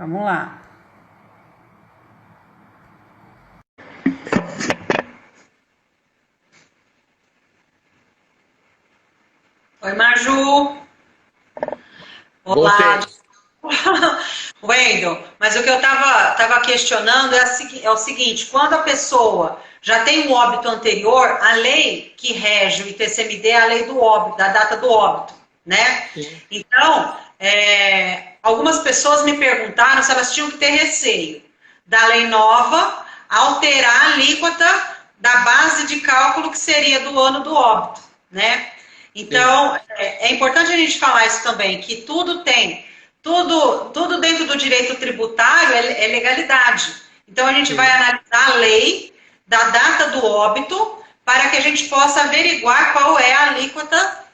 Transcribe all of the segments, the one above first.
Vamos lá. Oi, Maju. Olá. Voltei. Wendel, mas o que eu estava questionando é o seguinte, quando a pessoa já tem um óbito anterior, a lei que rege o ITCMD é a lei do óbito, da data do óbito, né? Sim, Então, algumas pessoas me perguntaram se elas tinham que ter receio da lei nova alterar a alíquota da base de cálculo que seria do ano do óbito, né? sim, Então, é importante a gente falar isso também, que tudo dentro do direito tributário é legalidade. Então, a gente vai sim. analisar a lei da data do óbito para que a gente possa averiguar qual é a alíquota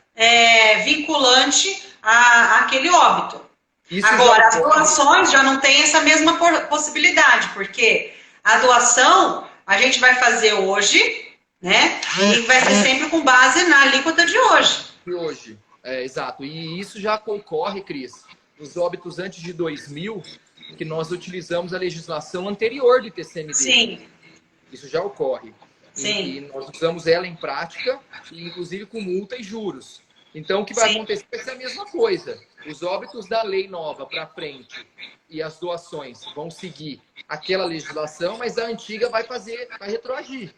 vinculante àquele óbito. Isso já Agora, as ocorre. doações já não têm essa mesma possibilidade, porque a doação a gente vai fazer hoje, né? E vai ser sempre com base na alíquota de hoje. E hoje, exato. E isso já ocorre, Cris, nos óbitos antes de 2000, que nós utilizamos a legislação anterior do ITCMD. Sim, Isso já ocorre. E sim, nós usamos ela em prática, inclusive com multa e juros. Então, o que vai sim. acontecer vai ser a mesma coisa. Os óbitos da lei nova para frente e as doações vão seguir aquela legislação, mas a antiga vai retroagir.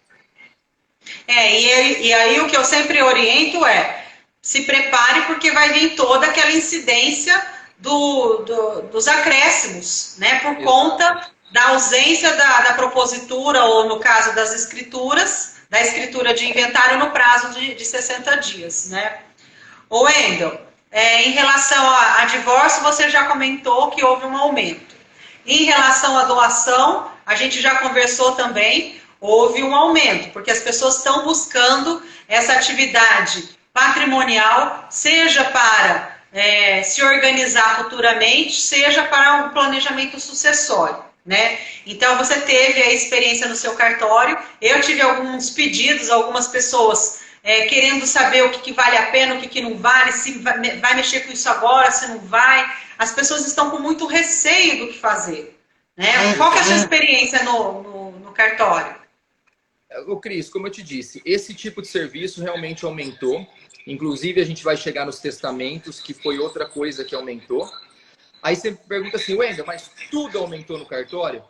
E aí o que eu sempre oriento é se prepare porque vai vir toda aquela incidência dos acréscimos, né? Por Exato. conta da ausência da propositura, ou no caso das escrituras, da escritura de inventário no prazo de 60 dias, né? Ô Wendel, em relação a divórcio, você já comentou que houve um aumento. Em relação à doação, a gente já conversou também, houve um aumento, porque as pessoas estão buscando essa atividade patrimonial, seja para se organizar futuramente, seja para um planejamento sucessório. Né? Então, você teve a experiência no seu cartório, eu tive alguns pedidos, algumas pessoas querendo saber o que vale a pena, o que não vale, se vai mexer com isso agora, se não vai. As pessoas estão com muito receio do que fazer. Né? Qual que é a sua experiência no cartório? Ô, Cris, como eu te disse, esse tipo de serviço realmente aumentou. Inclusive, a gente vai chegar nos testamentos, que foi outra coisa que aumentou. Aí você pergunta assim, Wendel, mas tudo aumentou no cartório?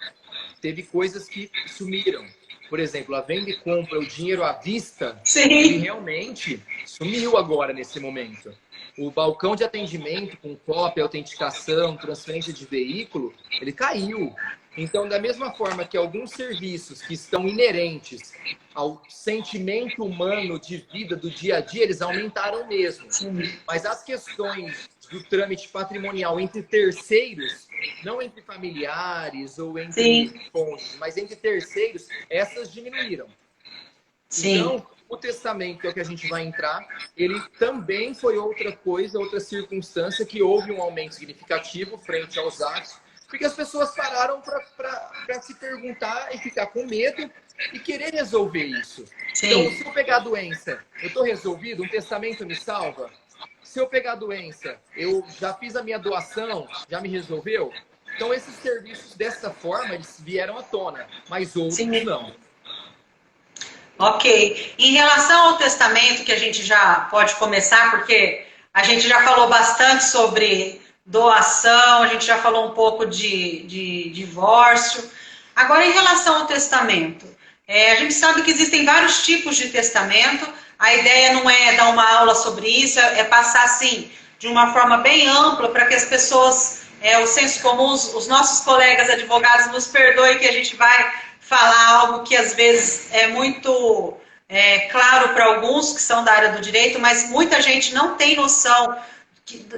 Teve coisas que sumiram. Por exemplo, a venda e compra, o dinheiro à vista, ele Sim, realmente sumiu agora nesse momento. O balcão de atendimento com cópia, autenticação, transferência de veículo, ele caiu. Então, da mesma forma que alguns serviços que estão inerentes ao sentimento humano de vida do dia a dia, eles aumentaram mesmo. sim, Mas as questões do trâmite patrimonial entre terceiros, não entre familiares ou entre sim, cônjuges, mas entre terceiros, essas diminuíram. sim, Então, o testamento, que é o que a gente vai entrar, ele também foi outra coisa, outra circunstância que houve um aumento significativo frente aos atos, porque as pessoas pararam para se perguntar e ficar com medo e querer resolver isso. Então, sim. se eu pegar a doença, eu estou resolvido? Um testamento me salva? Se eu pegar a doença, eu já fiz a minha doação, já me resolveu? Então, esses serviços, dessa forma, eles vieram à tona, mas outros Sim. não. Ok. Em relação ao testamento, que a gente já pode começar, porque a gente já falou bastante sobre doação, a gente já falou um pouco de divórcio. Agora, em relação ao testamento, a gente sabe que existem vários tipos de testamento. A ideia não é dar uma aula sobre isso, é passar assim, de uma forma bem ampla, para que as pessoas, o senso comum, os nossos colegas advogados nos perdoem que a gente vai falar algo que às vezes é muito claro para alguns que são da área do direito, mas muita gente não tem noção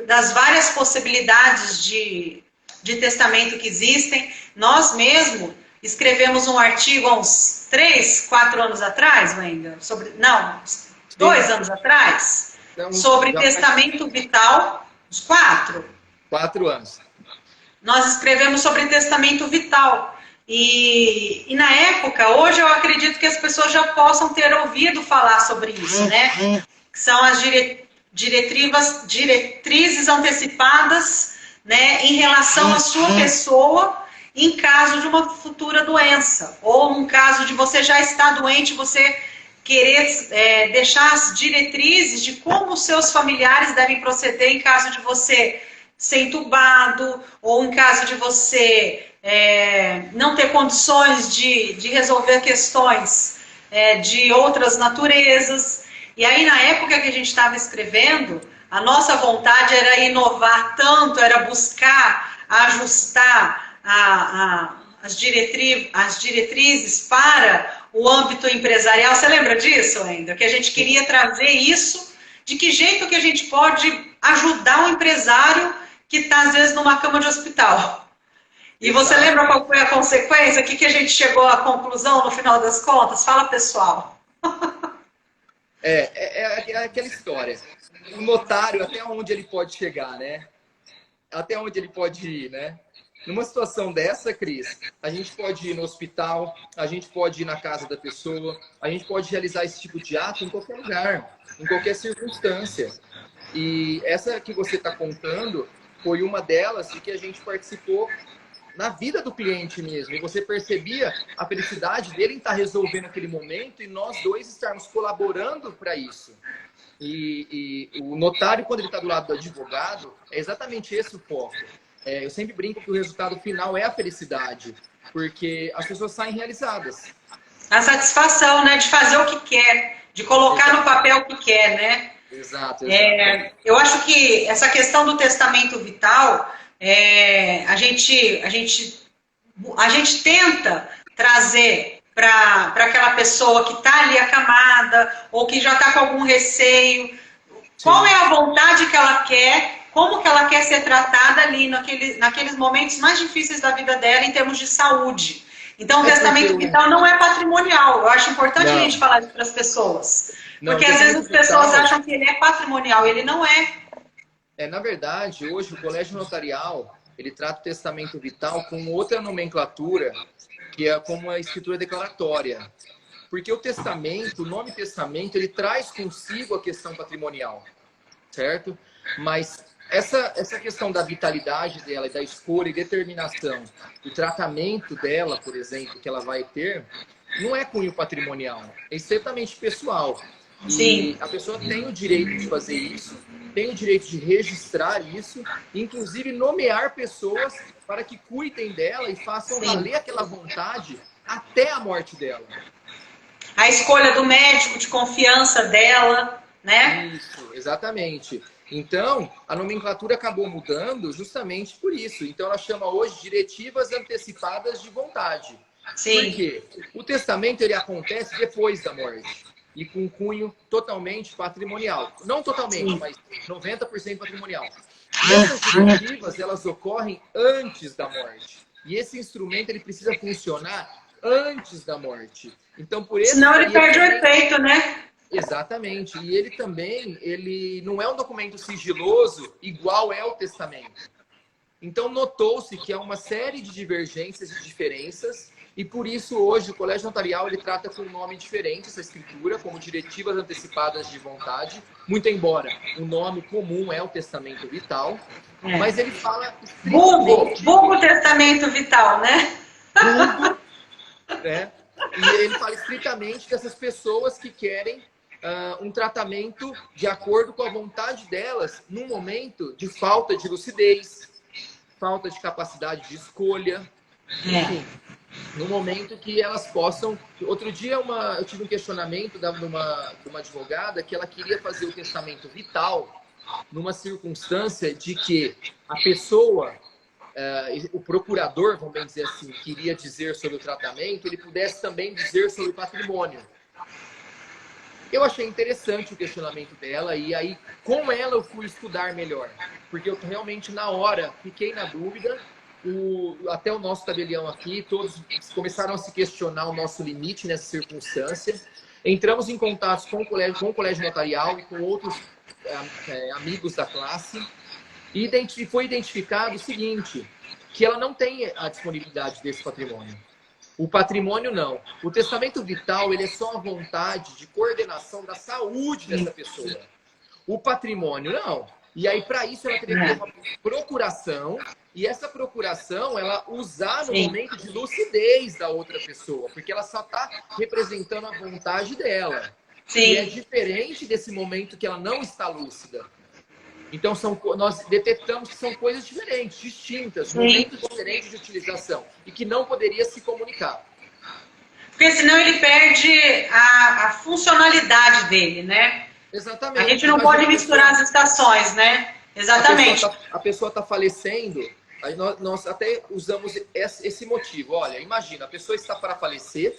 das várias possibilidades de testamento que existem. Nós mesmo escrevemos um artigo há uns 3, 4 anos atrás, ainda, não, Sim, 2 anos atrás, então, sobre já faz testamento vital, uns 4. 4 anos. Nós escrevemos sobre testamento vital. E na época, hoje eu acredito que as pessoas já possam ter ouvido falar sobre isso, né? Que são as diretrizes antecipadas né, em relação à sua pessoa em caso de uma futura doença, ou num caso de você já estar doente, você querer deixar as diretrizes de como os seus familiares devem proceder em caso de você ser entubado, ou em caso de você não ter condições de resolver questões de outras naturezas. E aí, na época que a gente estava escrevendo, a nossa vontade era inovar tanto, era buscar ajustar as diretrizes para o âmbito empresarial. Você lembra disso ainda? Que a gente queria trazer isso, de que jeito que a gente pode ajudar o empresário que está, às vezes, numa cama de hospital. E você lembra qual foi a consequência? O que a gente chegou à conclusão no final das contas? Fala, pessoal. É aquela história. O notário, até onde ele pode chegar, né? Até onde ele pode ir, né? Numa situação dessa, Cris, a gente pode ir no hospital, a gente pode ir na casa da pessoa, a gente pode realizar esse tipo de ato em qualquer lugar, em qualquer circunstância. E essa que você está contando foi uma delas de que a gente participou na vida do cliente mesmo. E você percebia a felicidade dele em estar resolvendo aquele momento e nós dois estarmos colaborando para isso. E o notário, quando ele está do lado do advogado, é exatamente esse o foco. Eu sempre brinco que o resultado final é a felicidade, porque as pessoas saem realizadas. A satisfação, né, de fazer o que quer, de colocar no papel o que quer, né? Exato. Eu acho que essa questão do testamento vital, a gente tenta trazer para aquela pessoa que está ali acamada ou que já está com algum receio. Sim. Qual é a vontade que ela quer, como que ela quer ser tratada ali naqueles momentos mais difíceis da vida dela em termos de saúde. Então, o testamento vital não é patrimonial. Eu acho importante a gente falar isso para as pessoas. Porque às vezes as pessoas acham que ele é patrimonial, ele não é. Na verdade, hoje o colégio notarial, ele trata o testamento vital com outra nomenclatura, que é como a escritura declaratória. Porque o testamento, o nome testamento, ele traz consigo a questão patrimonial, certo? Mas essa questão da vitalidade dela e da escolha e determinação, o tratamento dela, por exemplo, que ela vai ter, não é cunho patrimonial, é estritamente pessoal. Sim. E a pessoa tem o direito de fazer isso, tem o direito de registrar isso, inclusive nomear pessoas para que cuidem dela e façam valer aquela vontade até a morte dela. A escolha do médico de confiança dela, né? Isso, exatamente. Então, a nomenclatura acabou mudando justamente por isso. Então, ela chama hoje diretivas antecipadas de vontade. Sim. Por quê? O testamento ele acontece depois da morte e com cunho totalmente patrimonial. Não totalmente, mas 90% patrimonial. E essas diretivas, elas ocorrem antes da morte. E esse instrumento ele precisa funcionar antes da morte. Então, por isso, senão ele perde o efeito, né? Exatamente. E ele também, ele não é um documento sigiloso igual é o testamento. Então, notou-se que há uma série de divergências e diferenças, e por isso hoje o Colégio Notarial ele trata com um nome diferente essa escritura, como diretivas antecipadas de vontade, muito embora o nome comum é o testamento vital, mas ele fala... Vulgo testamento vital, né? Vulgo, né? E ele fala estritamente dessas pessoas que querem um tratamento de acordo com a vontade delas num momento de falta de lucidez, falta de capacidade de escolha, enfim, no momento que elas possam... Outro dia eu tive um questionamento de uma advogada que ela queria fazer o testamento vital numa circunstância de que a pessoa, o procurador, vamos dizer assim, queria dizer sobre o tratamento, ele pudesse também dizer sobre o patrimônio. Eu achei interessante o questionamento dela e aí, com ela, eu fui estudar melhor. Porque eu realmente, na hora, fiquei na dúvida. Até o nosso tabelião aqui, todos começaram a se questionar o nosso limite nessa circunstância. Entramos em contato com o colégio notarial e com outros amigos da classe. E foi identificado o seguinte, que ela não tem a disponibilidade desse patrimônio. O patrimônio não. O testamento vital ele é só a vontade de coordenação da saúde dessa pessoa. O patrimônio não. E aí, para isso, ela teria que ter uma procuração, e essa procuração, ela usar no momento de lucidez da outra pessoa, porque ela só está representando a vontade dela. Sim. E é diferente desse momento que ela não está lúcida. Então, nós detectamos que são coisas diferentes, distintas, momentos diferentes de utilização, e que não poderia se comunicar. Porque senão ele perde a funcionalidade dele, né? Exatamente. A gente não pode misturar as estações, né? Exatamente. A pessoa está falecendo, aí nós até usamos esse motivo. Olha, imagina, a pessoa está para falecer,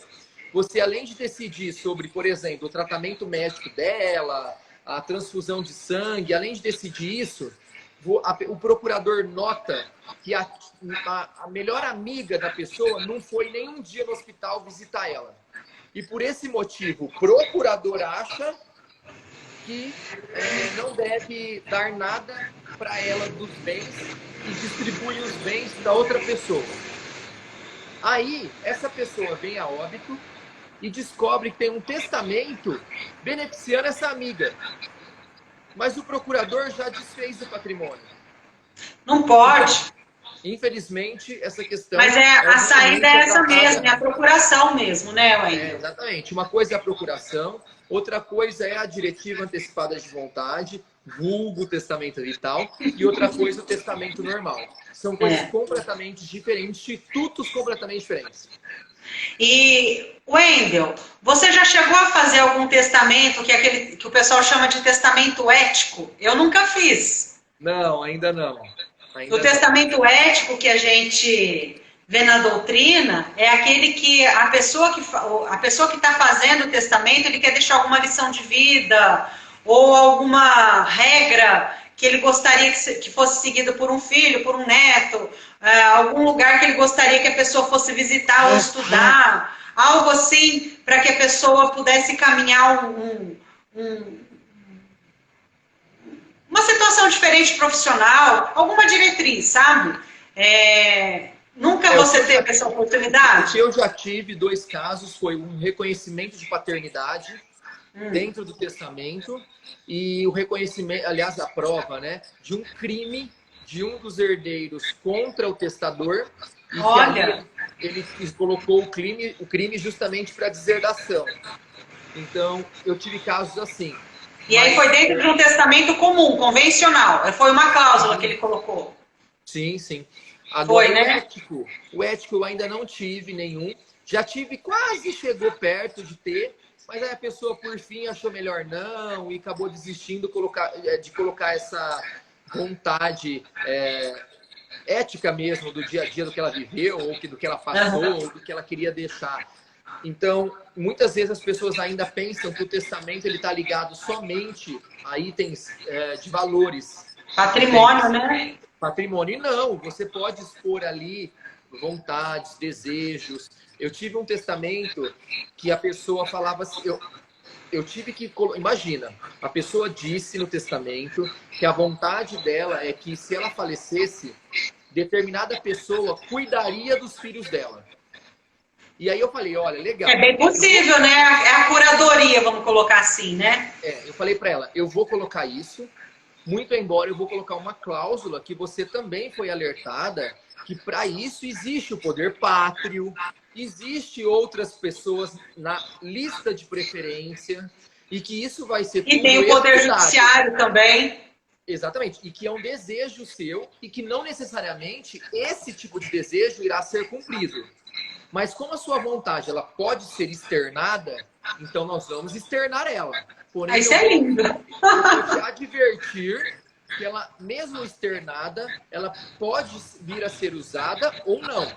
você além de decidir sobre, por exemplo, o tratamento médico dela, a transfusão de sangue, além de decidir isso, o procurador nota que a melhor amiga da pessoa não foi nem um dia no hospital visitar ela. E por esse motivo, o procurador acha que não deve dar nada para ela dos bens e distribui os bens da outra pessoa. Aí, essa pessoa vem a óbito e descobre que tem um testamento beneficiando essa amiga. Mas o procurador já desfez o patrimônio. Não pode. Infelizmente, essa questão... Mas a saída é essa mesmo, é a procuração mesmo, né, Wendel? Exatamente. Uma coisa é a procuração, outra coisa é a diretiva antecipada de vontade, vulgo testamento vital, e outra coisa o testamento normal. São coisas completamente diferentes, institutos completamente diferentes. E, Wendel, você já chegou a fazer algum testamento, que é aquele que o pessoal chama de testamento ético? Eu nunca fiz. Não, ainda não. O testamento ético que a gente vê na doutrina é aquele que a pessoa que está fazendo o testamento, ele quer deixar alguma lição de vida ou alguma regra que ele gostaria que fosse seguido por um filho, por um neto, algum lugar que ele gostaria que a pessoa fosse visitar ou estudar, algo assim, para que a pessoa pudesse caminhar uma situação diferente profissional, alguma diretriz, sabe? Nunca você teve essa oportunidade? Eu já tive 2 casos, foi um reconhecimento de paternidade dentro do testamento e o reconhecimento, aliás, a prova, né, de um crime de um dos herdeiros contra o testador. E olha! Ele colocou o crime justamente para deserdação. Então, eu tive casos assim. E aí foi dentro de um testamento comum, convencional. Foi uma cláusula que ele colocou. Sim, sim. Agora, foi, né? O ético eu ainda não tive nenhum. Já tive, quase chegou perto de ter, mas aí a pessoa, por fim, achou melhor não e acabou desistindo de colocar essa vontade ética mesmo do dia a dia, do que ela viveu, ou do que ela passou, ou do que ela queria deixar. Então, muitas vezes as pessoas ainda pensam que o testamento está ligado somente a itens de valores. Patrimônio, né? Patrimônio. E não, você pode expor ali vontades, desejos. Eu tive um testamento que a pessoa falava assim... Eu tive que... Imagina, a pessoa disse no testamento que a vontade dela é que se ela falecesse, determinada pessoa cuidaria dos filhos dela. E aí eu falei, olha, legal. É bem possível, né? É a curadoria, vamos colocar assim, né? Eu falei para ela, eu vou colocar isso, muito embora eu vou colocar uma cláusula que você também foi alertada, que para isso existe o poder pátrio, existe outras pessoas na lista de preferência, e que isso vai ser tudo e tem o poder judiciário também. Exatamente, e que é um desejo seu, e que não necessariamente esse tipo de desejo irá ser cumprido. Mas como a sua vontade ela pode ser externada, então nós vamos externar ela. Porém, isso é lindo. Eu vou te advertir que ela, mesmo externada, ela pode vir a ser usada ou não.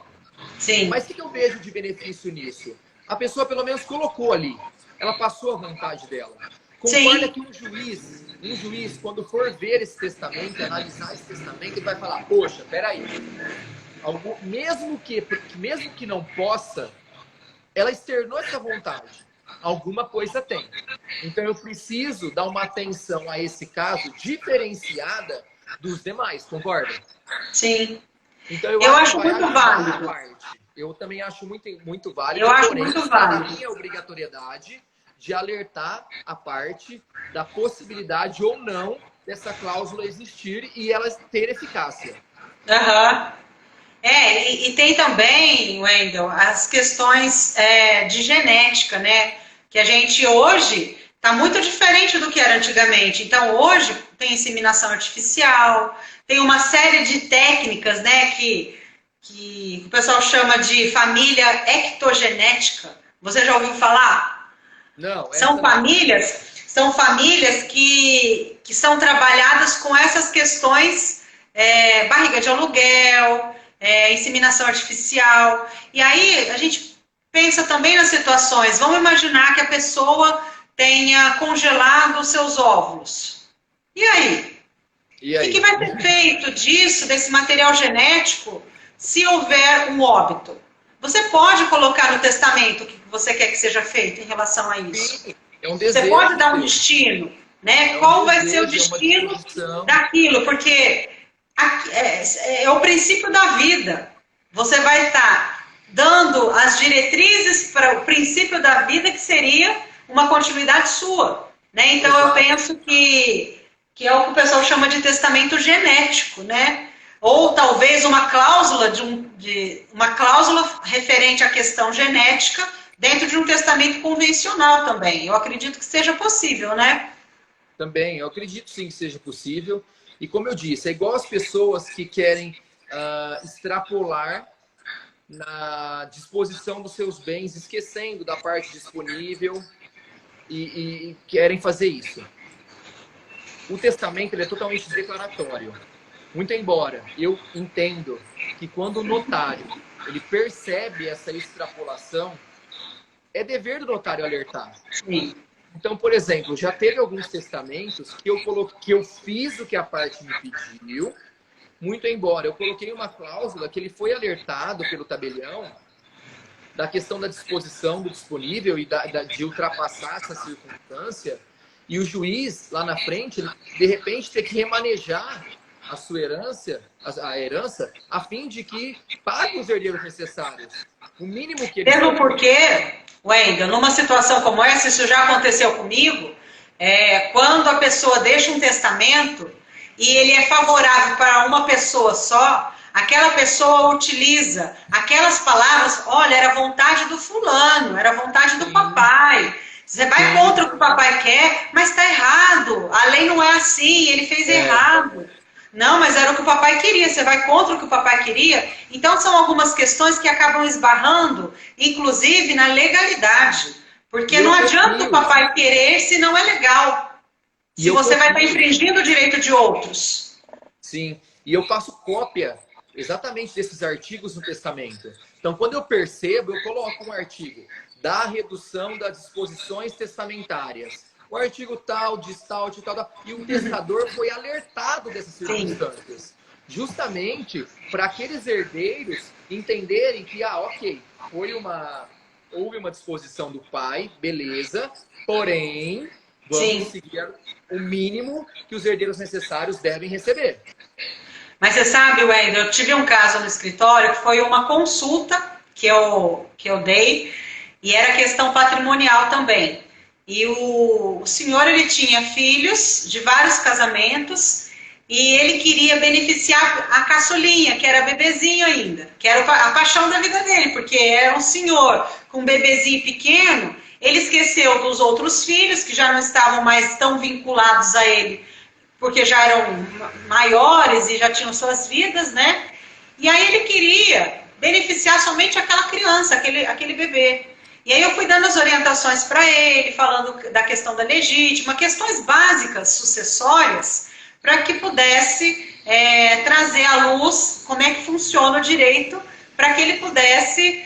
Sim. Mas o que eu vejo de benefício nisso? A pessoa pelo menos colocou ali. Ela passou a vontade dela. Concorda que um juiz, quando for ver esse testamento, analisar esse testamento, ele vai falar, poxa, peraí. Mesmo que não possa, ela externou essa vontade. Alguma coisa tem. Então eu preciso dar uma atenção a esse caso diferenciada dos demais, concorda? Sim. Então eu acho muito válido. Eu também acho muito válido. Eu acho muito válido. A minha obrigatoriedade de alertar a parte da possibilidade ou não dessa cláusula existir e ela ter eficácia. Aham. E tem também, Wendel, as questões de genética, né? Que a gente hoje está muito diferente do que era antigamente. Então, hoje tem inseminação artificial, tem uma série de técnicas, né? Que o pessoal chama de família ectogenética. Você já ouviu falar? Não. São famílias que são trabalhadas com essas questões, barriga de aluguel, inseminação artificial. E aí a gente pensa também nas situações. Vamos imaginar que a pessoa tenha congelado os seus óvulos. E aí? O que vai ser feito disso, desse material genético, se houver um óbito? Você pode colocar no testamento o que você quer que seja feito em relação a isso. Sim, é um desejo. Você pode dar um destino, né? Qual vai ser o destino daquilo? Porque é o princípio da vida. Você vai estar dando as diretrizes para o princípio da vida, que seria uma continuidade sua, né? Então, eu penso que é o que o pessoal chama de testamento genético, né? Ou talvez uma cláusula uma cláusula referente à questão genética dentro de um testamento convencional também. Eu acredito que seja possível, né? Também, eu acredito sim que seja possível. E como eu disse, é igual as pessoas que querem extrapolar na disposição dos seus bens, esquecendo da parte disponível e querem fazer isso. O testamento ele é totalmente declaratório. Muito embora eu entendo que quando o notário ele percebe essa extrapolação, é dever do notário alertar. Sim. Então, por exemplo, já teve alguns testamentos que eu fiz o que a parte me pediu, muito embora eu coloquei uma cláusula que ele foi alertado pelo tabelião da questão da disposição do disponível e de ultrapassar essa circunstância, e o juiz, lá na frente, ele, de repente, tem que remanejar a sua herança, a fim de que pague os herdeiros necessários. O mínimo que ele... Mesmo porque, Wendel, numa situação como essa, isso já aconteceu comigo, quando a pessoa deixa um testamento e ele é favorável para uma pessoa só, aquela pessoa utiliza aquelas palavras, olha, era vontade do fulano, era vontade do papai. Você vai contra o que o papai quer, mas está errado. A lei não é assim, ele fez errado. Não, mas era o que o papai queria, você vai contra o que o papai queria. Então, são algumas questões que acabam esbarrando, inclusive, na legalidade. Porque não adianta o papai querer se não é legal. Se você vai estar infringindo o direito de outros. Sim, e eu faço cópia exatamente desses artigos no testamento. Então, quando eu percebo, eu coloco um artigo da redução das disposições testamentárias. O artigo tal, diz tal, de tal, e o testador foi alertado dessas circunstâncias. Sim. Justamente para aqueles herdeiros entenderem que, ok, houve uma disposição do pai, beleza, porém, vamos seguir o mínimo que os herdeiros necessários devem receber. Mas você sabe, Wendel, eu tive um caso no escritório que foi uma consulta que eu dei, e era questão patrimonial também. E o senhor, ele tinha filhos de vários casamentos e ele queria beneficiar a caçulinha, que era bebezinho ainda, que era a paixão da vida dele, porque era um senhor com um bebezinho pequeno, ele esqueceu dos outros filhos, que já não estavam mais tão vinculados a ele, porque já eram maiores e já tinham suas vidas, né? E aí ele queria beneficiar somente aquela criança, aquele bebê. E aí eu fui dando as orientações para ele, falando da questão da legítima, questões básicas, sucessórias, para que pudesse trazer à luz como é que funciona o direito, para que ele pudesse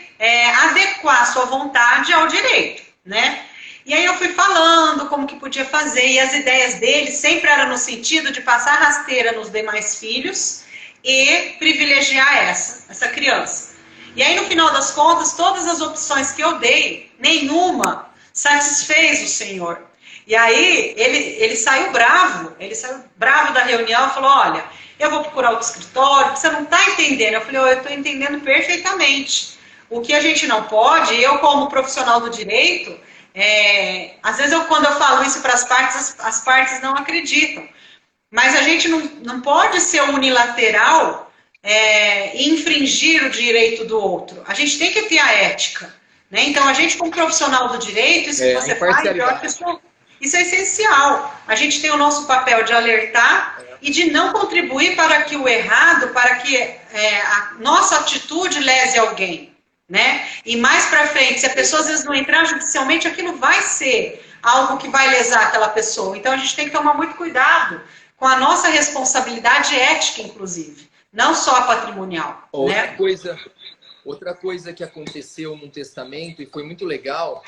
adequar a sua vontade ao direito, né? E aí eu fui falando como que podia fazer, e as ideias dele sempre eram no sentido de passar rasteira nos demais filhos e privilegiar essa criança. E aí, no final das contas, todas as opções que eu dei, nenhuma satisfez o senhor. E aí, ele saiu bravo da reunião e falou, olha, eu vou procurar outro escritório, você não está entendendo. Eu falei, eu estou entendendo perfeitamente. O que a gente não pode, eu como profissional do direito, Às vezes, quando eu falo isso para as partes não acreditam. Mas a gente não pode ser unilateral e infringir o direito do outro. A gente tem que ter a ética. Né? Então, a gente, como profissional do direito, isso que você faz, eu acho que isso é essencial. A gente tem o nosso papel de alertar e de não contribuir para que o errado, para que a nossa atitude lese alguém. Né? E mais para frente, se a pessoa às vezes não entrar judicialmente, aquilo vai ser algo que vai lesar aquela pessoa. Então, a gente tem que tomar muito cuidado com a nossa responsabilidade ética, inclusive, não só a patrimonial. Outra coisa que aconteceu no testamento, e foi muito legal,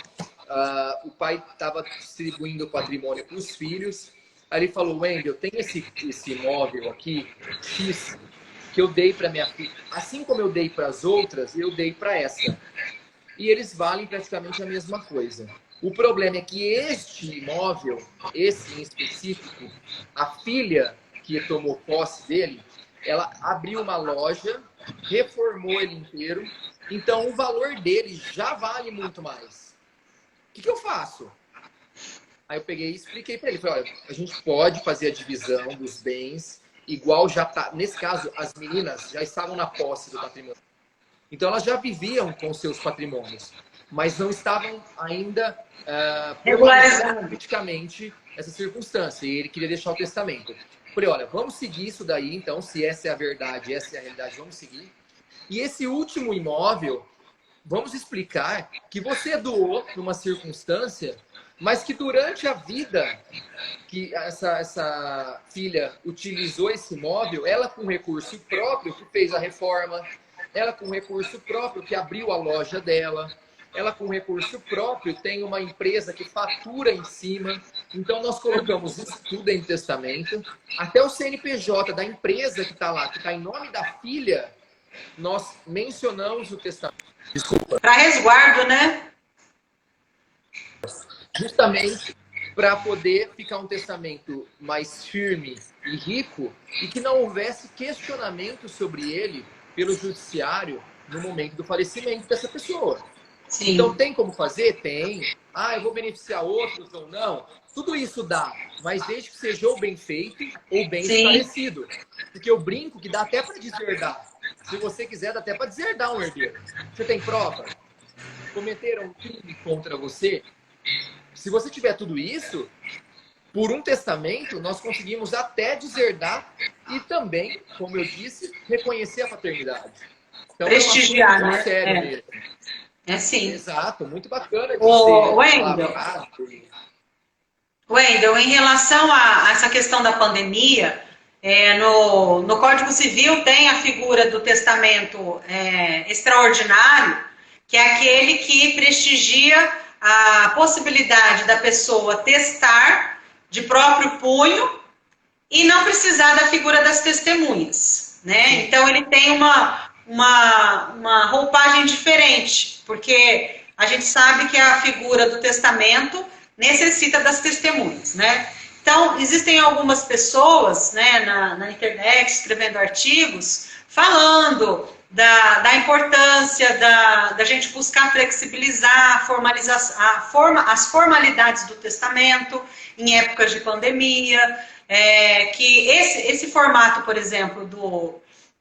o pai estava distribuindo o patrimônio para os filhos, aí ele falou, Wendel, tem esse imóvel aqui, X, que eu dei para minha filha. Assim como eu dei para as outras, eu dei para essa. E eles valem praticamente a mesma coisa. O problema é que este imóvel, esse em específico, a filha que tomou posse dele, ela abriu uma loja, reformou ele inteiro, então o valor dele já vale muito mais. O que eu faço? Aí eu peguei e expliquei para ele, falei, olha, a gente pode fazer a divisão dos bens, igual já tá, nesse caso, as meninas já estavam na posse do patrimônio. Então elas já viviam com seus patrimônios, mas não estavam ainda regularizando politicamente essa circunstância, e ele queria deixar o testamento. Falei, olha, vamos seguir isso daí, então, se essa é a verdade, essa é a realidade, vamos seguir. E esse último imóvel, vamos explicar que você doou numa circunstância, mas que durante a vida que essa filha utilizou esse imóvel, ela com recurso próprio que fez a reforma, ela com recurso próprio que abriu a loja dela, ela com recurso próprio tem uma empresa que fatura em cima. Então nós colocamos isso tudo em testamento. Até o CNPJ da empresa que está lá, que está em nome da filha, nós mencionamos o testamento. Desculpa. Para resguardo, né? Justamente para poder ficar um testamento mais firme e rico e que não houvesse questionamento sobre ele pelo judiciário no momento do falecimento dessa pessoa. Sim. Então, tem como fazer? Tem. Eu vou beneficiar outros ou não? Tudo isso dá, mas desde que seja ou bem feito ou bem esclarecido. Porque eu brinco que dá até para deserdar. Se você quiser, dá até para deserdar um herdeiro. Você tem prova? Cometeram um crime contra você? Se você tiver tudo isso, por um testamento, nós conseguimos até deserdar e também, como eu disse, reconhecer a paternidade. Então, prestigiar, né? Sério mesmo. É sim. Exato, muito bacana de Wendel, em relação a essa questão da pandemia, no Código Civil tem a figura do testamento extraordinário, que é aquele que prestigia a possibilidade da pessoa testar de próprio punho e não precisar da figura das testemunhas, né? Então, ele tem uma roupagem diferente, porque a gente sabe que a figura do testamento necessita das testemunhas, né? Então, existem algumas pessoas, né, na internet, escrevendo artigos, falando da importância da gente buscar flexibilizar as formalidades do testamento em épocas de pandemia, que esse formato, por exemplo,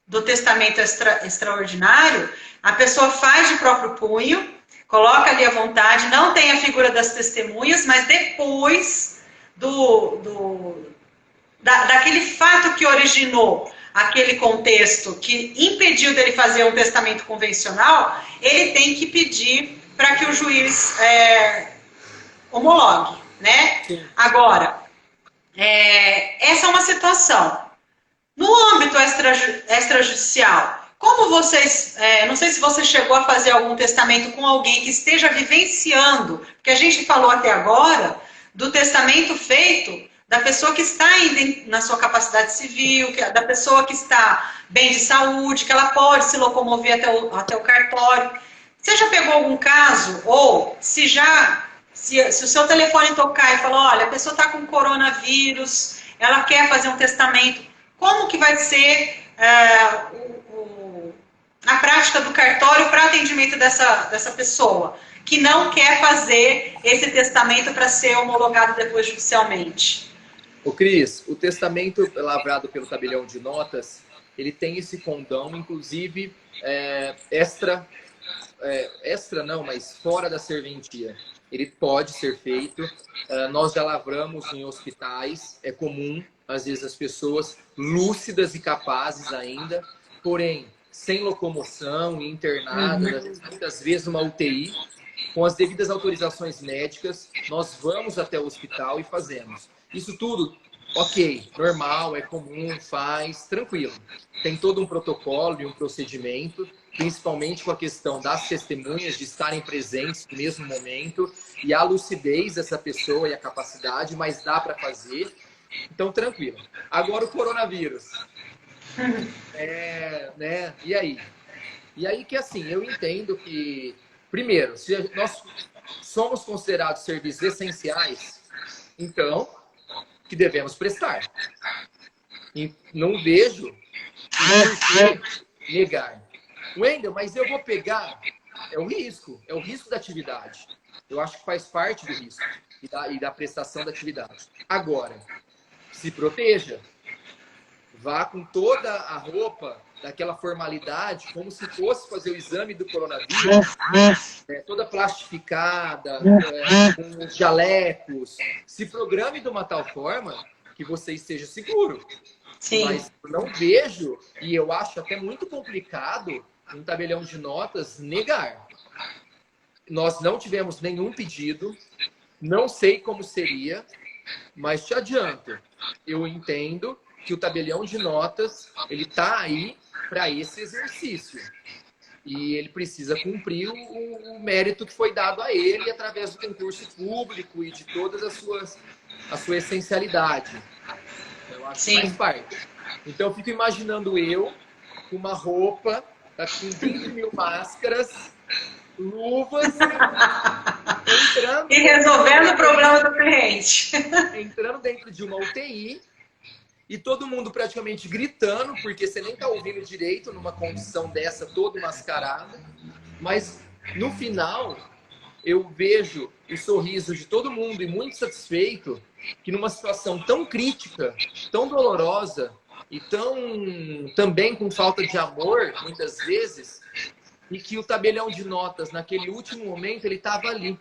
do testamento extraordinário, a pessoa faz de próprio punho, coloca ali à vontade, não tem a figura das testemunhas, mas depois daquele fato que originou aquele contexto que impediu dele fazer um testamento convencional, ele tem que pedir para que o juiz homologue, né? Sim. Agora, essa é uma situação. No âmbito extrajudicial, como vocês, não sei se você chegou a fazer algum testamento com alguém que esteja vivenciando, porque a gente falou até agora do testamento feito da pessoa que está ainda na sua capacidade civil, da pessoa que está bem de saúde, que ela pode se locomover até o cartório. Você já pegou algum caso? Ou se o seu telefone tocar e falar, olha, a pessoa está com coronavírus, ela quer fazer um testamento, como que vai ser a prática prática do cartório para atendimento dessa pessoa, que não quer fazer esse testamento para ser homologado depois judicialmente? Ô Cris, o testamento lavrado pelo tabelião de notas, ele tem esse condão, inclusive extra não, mas fora da serventia. Ele pode ser feito. Nós já lavramos em hospitais, é comum, às vezes, as pessoas lúcidas e capazes ainda, porém, sem locomoção, internadas, muitas vezes uma UTI, com as devidas autorizações médicas, nós vamos até o hospital e fazemos. Isso tudo, ok, normal, é comum, faz, tranquilo. Tem todo um protocolo e um procedimento, principalmente com a questão das testemunhas de estarem presentes no mesmo momento e a lucidez dessa pessoa e a capacidade, mas dá para fazer. Então, tranquilo. Agora o coronavírus. Né? E aí? E aí que, assim, eu entendo que, primeiro, se nós somos considerados serviços essenciais, então, que devemos prestar. E não vejo por que negar. Wendel, mas eu vou pegar... É o risco da atividade. Eu acho que faz parte do risco e da prestação da atividade. Agora, se proteja. Vá com toda a roupa daquela formalidade, como se fosse fazer o exame do coronavírus, toda plastificada, com os jalecos. Se programe de uma tal forma que você esteja seguro. Sim. Mas eu não vejo, e eu acho até muito complicado, um tabelião de notas negar. Nós não tivemos nenhum pedido, não sei como seria, mas te adianto, eu entendo que o tabelião de notas, ele está aí para esse exercício. E ele precisa cumprir o mérito que foi dado a ele através do concurso público e de todas a sua essencialidade. Eu acho que faz parte. Então, eu fico imaginando eu com uma roupa, com 20 mil máscaras, luvas, entrando... E resolvendo o problema do cliente. Entrando dentro de uma UTI... E todo mundo praticamente gritando, porque você nem está ouvindo direito numa condição dessa, todo mascarada. Mas, no final, eu vejo o sorriso de todo mundo e muito satisfeito que numa situação tão crítica, tão dolorosa e também com falta de amor, muitas vezes, e que o tabelião de notas, naquele último momento, ele estava ali,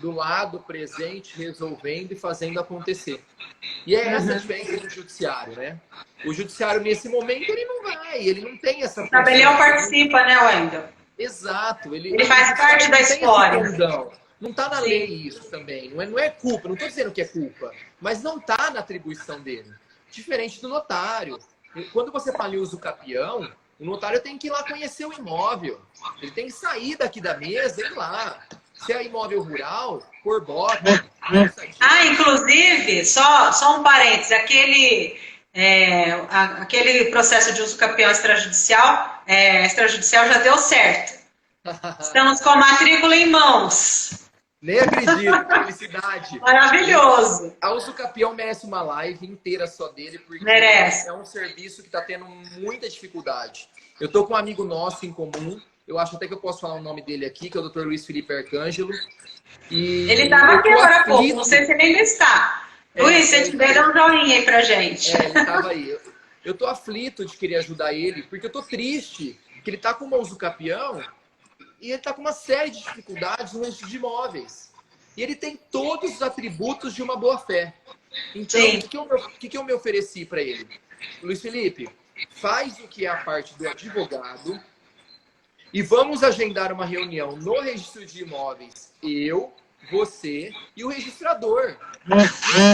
do lado, presente, resolvendo e fazendo acontecer. E é essa a diferença do judiciário, né? O judiciário, nesse momento, ele não tem essa... O tabelião participa, né, Wendel? Exato. Ele faz parte da história. Não está na lei isso também. Não é culpa, não estou dizendo que é culpa, mas não está na atribuição dele. Diferente do notário. Quando você fala em uso capião, o notário tem que ir lá conhecer o imóvel. Ele tem que sair daqui da mesa e ir lá. Se é imóvel rural, por bota. Inclusive, só um parênteses, aquele processo de uso capião extrajudicial já deu certo. Estamos com a matrícula em mãos. Nem acredito, felicidade. Maravilhoso. A uso capião merece uma live inteira só dele, porque merece. É um serviço que está tendo muita dificuldade. Eu estou com um amigo nosso em comum, eu acho até que eu posso falar o nome dele aqui, que é o Dr. Luiz Felipe Arcângelo. E ele estava aqui agora há pouco, não sei se ele ainda está. Luiz, se tiver, dá um joinha aí pra gente. Ele estava aí. Eu estou aflito de querer ajudar ele, porque eu estou triste, que ele está com uma usucapião e ele está com uma série de dificuldades no registro de imóveis. E ele tem todos os atributos de uma boa-fé. Então, o que eu me ofereci para ele? Luiz Felipe, faz o que é a parte do advogado, e vamos agendar uma reunião no registro de imóveis, eu, você e o registrador. Não é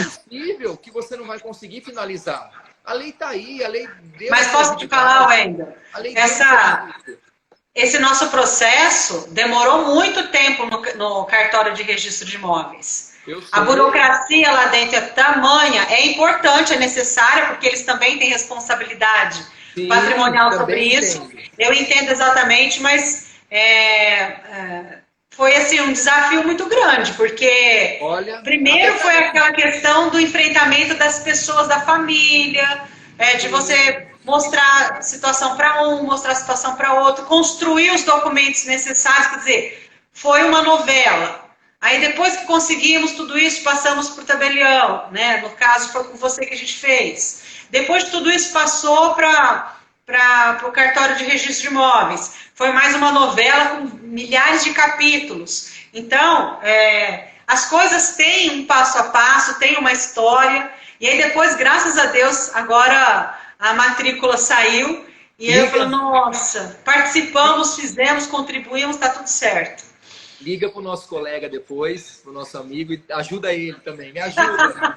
possível que você não vai conseguir finalizar. A lei está aí, a lei deu... Mas posso te falar, Wendel? Esse nosso processo demorou muito tempo no cartório de registro de imóveis. A burocracia lá dentro é tamanha, é importante, é necessária, porque eles também têm responsabilidade patrimonial sobre isso. Eu entendo exatamente, mas foi assim, um desafio muito grande, porque primeiro foi aquela questão do enfrentamento das pessoas da família, de você mostrar a situação para um, mostrar a situação para outro, construir os documentos necessários, quer dizer, foi uma novela. Aí depois que conseguimos tudo isso, passamos para o tabelião, né? No caso foi com você que a gente fez. Depois de tudo isso passou para o cartório de registro de imóveis. Foi mais uma novela com milhares de capítulos. Então, as coisas têm um passo a passo, têm uma história. E aí depois, graças a Deus, agora a matrícula saiu. E eu falo, nossa, participamos, fizemos, contribuímos, está tudo certo. Liga para o nosso colega depois, para o nosso amigo, e ajuda ele também. Me ajuda.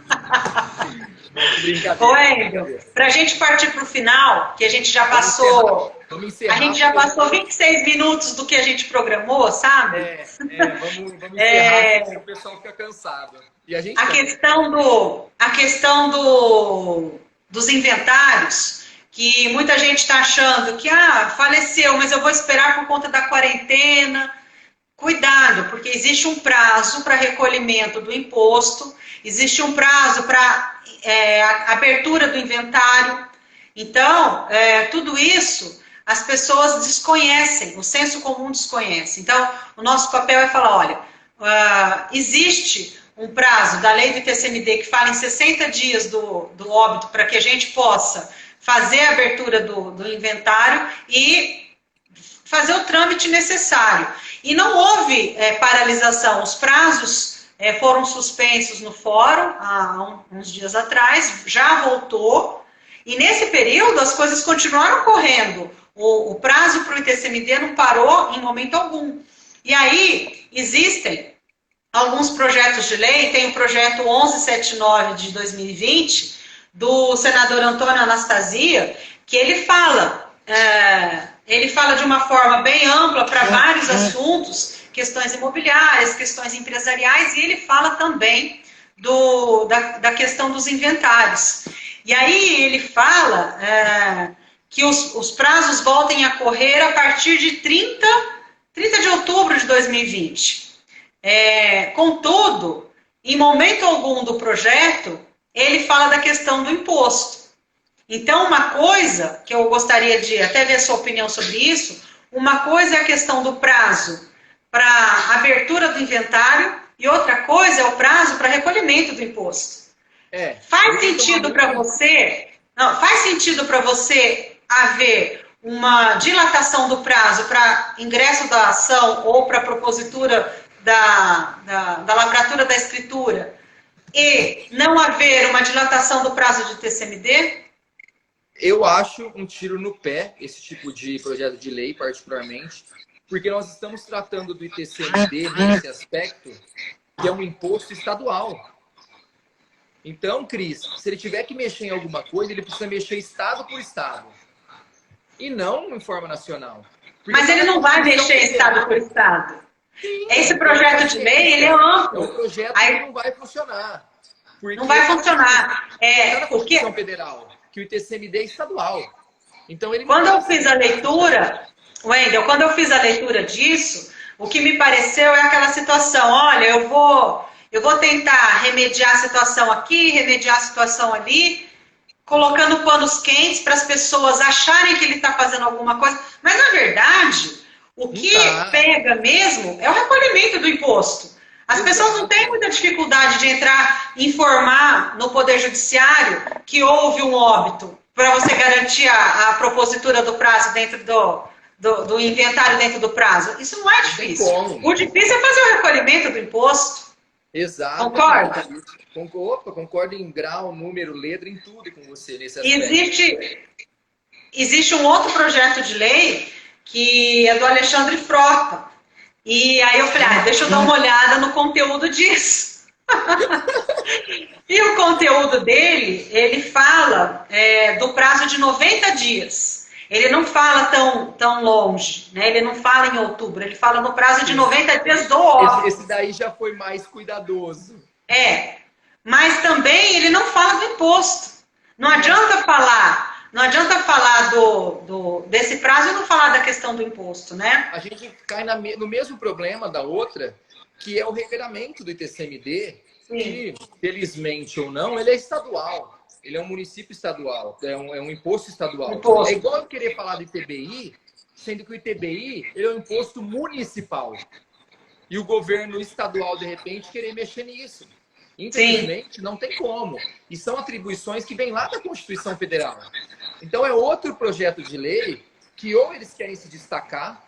Brincadeira. Para a gente partir para o final, que a gente já passou... Vamos encerrar. A gente já passou 26 minutos do que a gente programou, sabe? Vamos encerrar, porque o pessoal fica cansado. E a gente a questão dos inventários, que muita gente está achando que faleceu, mas eu vou esperar por conta da quarentena. Cuidado, porque existe um prazo para recolhimento do imposto, existe um prazo para abertura do inventário. Então, tudo isso as pessoas desconhecem, o senso comum desconhece. Então, o nosso papel é falar, olha, existe um prazo da lei do ITCMD que fala em 60 dias do óbito para que a gente possa fazer a abertura do inventário e fazer o trâmite necessário. E não houve paralisação, os prazos foram suspensos no fórum há uns dias atrás, já voltou, e nesse período as coisas continuaram correndo. O prazo para o ITCMD não parou em momento algum. E aí existem alguns projetos de lei, tem o projeto 1179 de 2020, do senador Antônio Anastasia, que ele fala de uma forma bem ampla para vários assuntos, questões imobiliárias, questões empresariais, e ele fala também da questão dos inventários. E aí ele fala que os prazos voltem a correr a partir de 30 de outubro de 2020. Contudo, em momento algum do projeto, ele fala da questão do imposto. Então, uma coisa que eu gostaria de até ver a sua opinião sobre isso, uma coisa é a questão do prazo para abertura do inventário e outra coisa é o prazo para recolhimento do imposto. Faz sentido para você? Não, faz sentido para você haver uma dilatação do prazo para ingresso da ação ou para propositura da lavratura da escritura e não haver uma dilatação do prazo de TCMD? Eu acho um tiro no pé esse tipo de projeto de lei, particularmente, porque nós estamos tratando do ITCMD nesse aspecto, que é um imposto estadual. Então, Cris, se ele tiver que mexer em alguma coisa, ele precisa mexer estado por estado. E não em forma nacional. Mas ele não vai mexer estado por estado. Sim, esse projeto de lei, ele é amplo. É um projeto que não vai funcionar. Não vai funcionar. Na Constituição Federal, que o ITCMD é estadual. Então, ele quando eu fiz a leitura, Wendel, quando eu fiz a leitura disso, o que me pareceu é aquela situação, olha, eu vou tentar remediar a situação aqui, remediar a situação ali, colocando panos quentes para as pessoas acharem que ele está fazendo alguma coisa. Mas, na verdade, o que pega mesmo é o recolhimento do imposto. As pessoas não têm muita dificuldade de entrar e informar no Poder Judiciário que houve um óbito para você garantir a propositura do prazo dentro do inventário dentro do prazo. Isso não é difícil. O difícil é fazer o recolhimento do imposto. Exato. Concorda? Concordo em grau, número, letra, em tudo com você nesse aspecto. Existe um outro projeto de lei que é do Alexandre Frota. E aí eu falei, deixa eu dar uma olhada no conteúdo disso. E o conteúdo dele, ele fala do prazo de 90 dias. Ele não fala tão longe, né? Ele não fala em outubro, ele fala no prazo de 90 dias do óbito. Esse daí já foi mais cuidadoso. Mas também ele não fala do imposto. Não adianta falar desse prazo e não falar da questão do imposto, né? A gente cai no mesmo problema da outra, que é o regramento do ITCMD, que, felizmente ou não, ele é estadual. Ele é um município estadual, é um imposto estadual. Imposto. É igual eu querer falar do ITBI, sendo que o ITBI ele é um imposto municipal. E o governo estadual, de repente, querer mexer nisso. Infelizmente, não tem como. E são atribuições que vêm lá da Constituição Federal. Então, é outro projeto de lei que ou eles querem se destacar,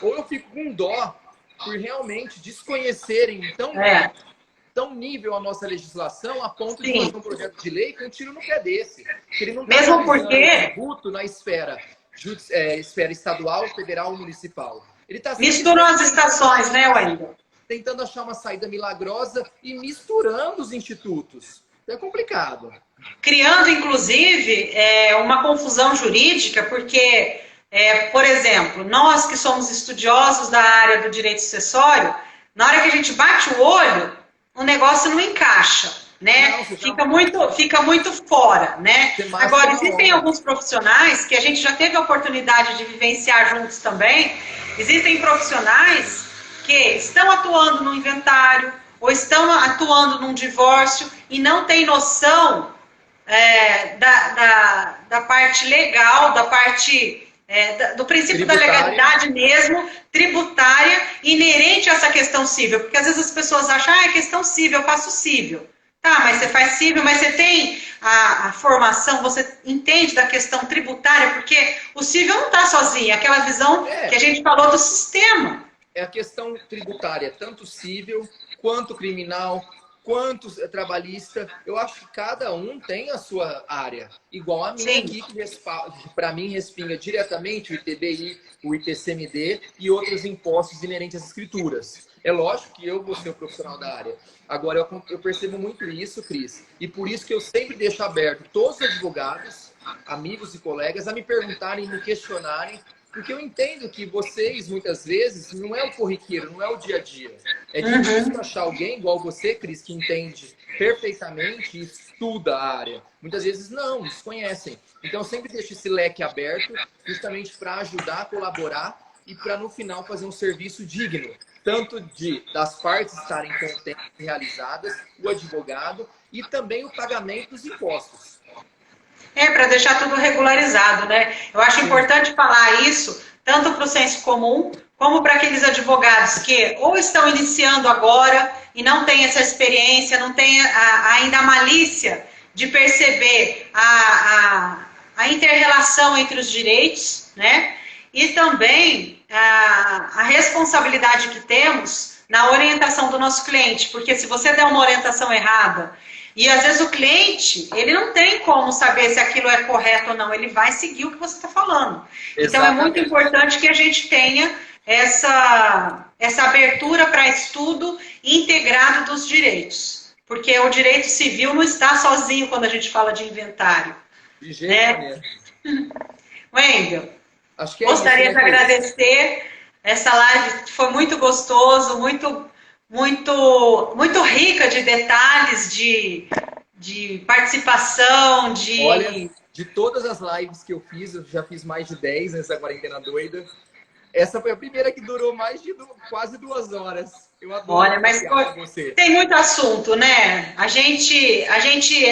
ou eu fico com dó por realmente desconhecerem tão nível a nossa legislação a ponto de fazer um projeto de lei com um tiro no pé desse. Que ele não está Mesmo porque tributo na esfera estadual, federal ou municipal. Ele tá misturam as estações, né, Wendel? Tentando achar uma saída milagrosa e misturando os institutos. É complicado. Criando, inclusive, uma confusão jurídica, porque, por exemplo, nós que somos estudiosos da área do direito sucessório, na hora que a gente bate o olho, o negócio não encaixa, né? Não, fica muito fora, né? Agora, existem alguns profissionais que a gente já teve a oportunidade de vivenciar juntos também. Existem profissionais que estão atuando no inventário ou estão atuando num divórcio e não têm noção da parte legal, da parte do princípio tributária. Da legalidade mesmo, tributária, inerente a essa questão civil. Porque às vezes as pessoas acham, é questão civil, eu faço civil. Tá, mas você faz civil, mas você tem a formação, você entende da questão tributária, porque o civil não está sozinho, aquela visão que a gente falou do sistema. É a questão tributária, tanto civil, quanto criminal, quanto trabalhista. Eu acho que cada um tem a sua área. Igual a minha aqui, que para mim respinga diretamente o ITBI, o ITCMD e outros impostos inerentes às escrituras. É lógico que eu vou ser o profissional da área. Agora, eu percebo muito isso, Cris. E por isso que eu sempre deixo aberto todos os advogados, amigos e colegas, a me perguntarem, me questionarem, porque eu entendo que vocês, muitas vezes, não é o corriqueiro, não é o dia a dia. É difícil achar alguém igual você, Cris, que entende perfeitamente e estuda a área. Muitas vezes não, desconhecem. Então, eu sempre deixo esse leque aberto, justamente para ajudar, colaborar e para, no final, fazer um serviço digno. Tanto das partes estarem contentes e realizadas, o advogado, e também o pagamento dos impostos. Para deixar tudo regularizado, né? Eu acho importante falar isso, tanto para o senso comum, como para aqueles advogados que ou estão iniciando agora e não têm essa experiência, não têm ainda a malícia de perceber a inter-relação entre os direitos, né? E também a responsabilidade que temos na orientação do nosso cliente, porque se você der uma orientação errada, e às vezes o cliente, ele não tem como saber se aquilo é correto ou não, ele vai seguir o que você está falando. Exatamente. Então é muito importante que a gente tenha essa abertura para estudo integrado dos direitos, porque o direito civil não está sozinho quando a gente fala de inventário. De jeito nenhum. Wendel, gostaria de agradecer essa live, foi muito gostoso, muito rica de detalhes, de participação, Olha, de todas as lives que eu já fiz mais de 10 nessa quarentena doida. Essa foi a primeira que durou mais de quase 2 horas. Eu adoro. Olha, mas você. Tem muito assunto, né? A gente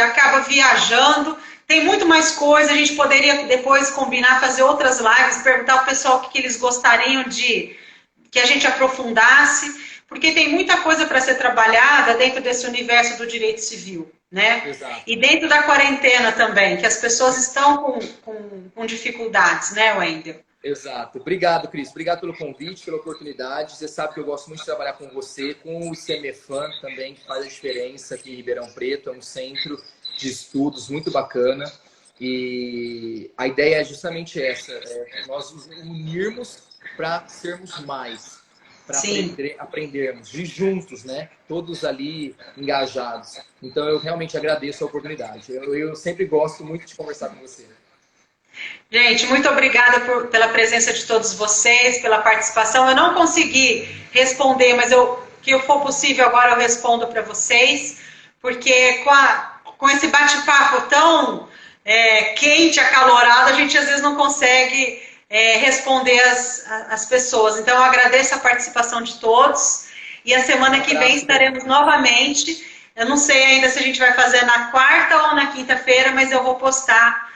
acaba viajando, tem muito mais coisa, a gente poderia depois combinar, fazer outras lives, perguntar ao pessoal o que eles gostariam que a gente aprofundasse, porque tem muita coisa para ser trabalhada dentro desse universo do direito civil, né? Exato. E dentro da quarentena também, que as pessoas estão com dificuldades, né, Wendel? Exato. Obrigado, Cris. Obrigado pelo convite, pela oportunidade. Você sabe que eu gosto muito de trabalhar com você, com o ICMFAN também, que faz a diferença aqui em Ribeirão Preto. É um centro de estudos muito bacana. E a ideia é justamente essa, nós nos unirmos para sermos mais, para aprendermos, e juntos, né? Todos ali engajados. Então, eu realmente agradeço a oportunidade. Eu sempre gosto muito de conversar com você. Gente, muito obrigada pela presença de todos vocês, pela participação. Eu não consegui responder, mas que eu for possível agora eu respondo para vocês, porque com esse bate-papo tão quente, acalorado, a gente às vezes não consegue responder as pessoas. Então, eu agradeço a participação de todos e a semana que vem estaremos novamente Eu não sei ainda se a gente vai fazer na quarta ou na quinta-feira, mas eu vou postar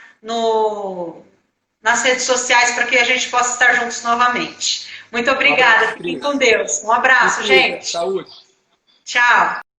nas redes sociais para que a gente possa estar juntos novamente. Muito obrigada. Fiquem com Deus. Um abraço, gente. Saúde. Tchau.